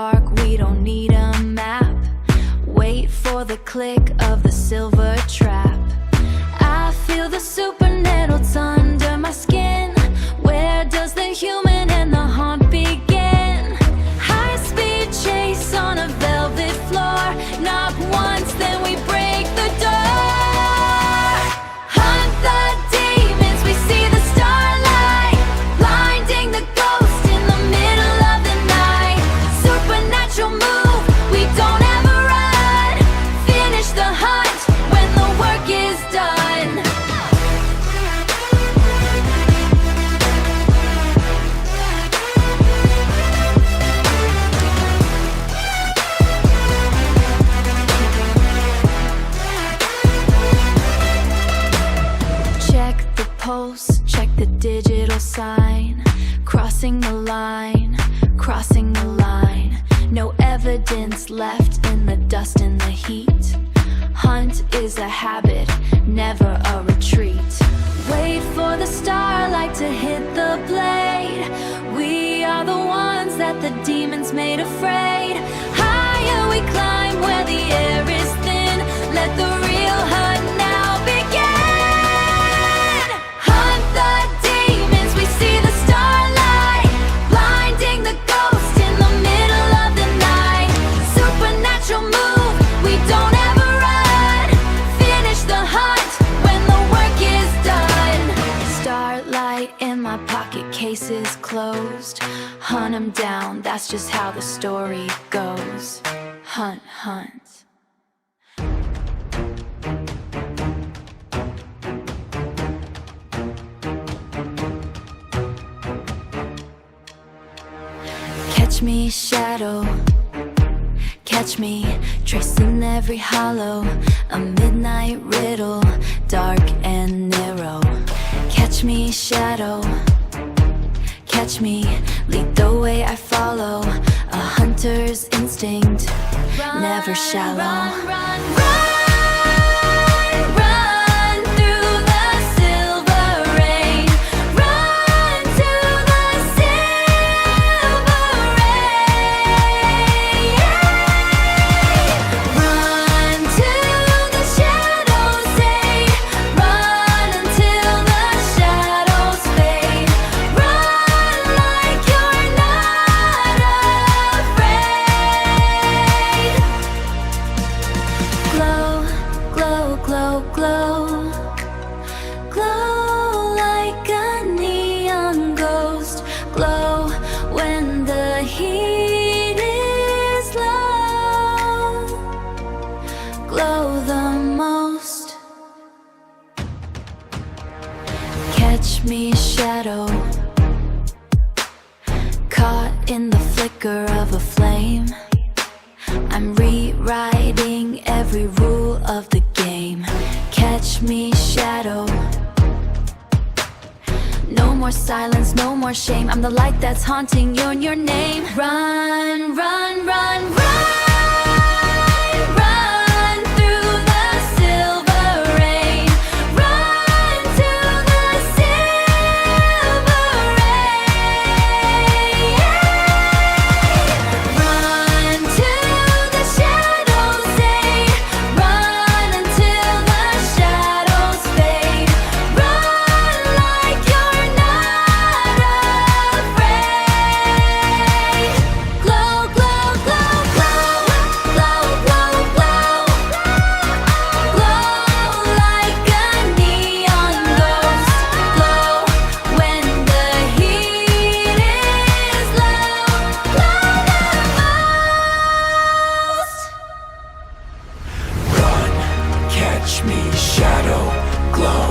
dark, we don't need a map. Wait for the click of the silver trap. I feel the supernails under my skin. Where does the human and the haunt begin? High-speed chase on a velvet floor. Knock once, then we break the door. Hunt the demons, we see the starlight, blinding the ghost in the middle of the night. Supernatural move, we don't ever run. Finish the hunt when the work is done. Check the pulse, check the digital sign. Crossing the line, crossing the line. No evidence left in the dust and the heat. Hunt is a habit, never a retreat. Wait for the starlight to hit the blade. We are the ones that the demons made afraid. Higher we climb where the air is thin. Let the real hunt now begin. Hunt the demons, we see the starlight, blinding the ghost in the middle of the night. Supernatural move, we don't ever run. Finish the hunt when the work is done. Starlight in my pocket, case is closed. Hunt 'em down, that's just how the story goes. Hunt, hunt. Catch me, shadow. Catch me, tracing every hollow. A midnight riddle, dark and narrow. Catch me, shadow. Catch me, lead the way I follow. A hunter's instinct, never shallow. Run, run, run. Run through the silver rain. Run to the silver rain. Run till the shadows say. Run until the shadows fade. Run like you're not afraid. Glow, glow, glow, glow. Glow like a neon ghost. Glow when the heat is low. Glow the most. Catch me, shadow. Caught in the flicker of a flame. I'm rewriting every rule of the game. Catch me, shadow. No more silence, no more shame. I'm the light that's haunting your name. Run, run, run, run. Run through the silver rain. Run to the silver rain. Run till the shadows say. Run until the shadows fade. Run like you're not afraid. Glow, glow, glow, glow. Glow, glow, glow. Glow like a neon ghost. Glow when the heat is low. Glow the most. Run, catch me, shadow, glow.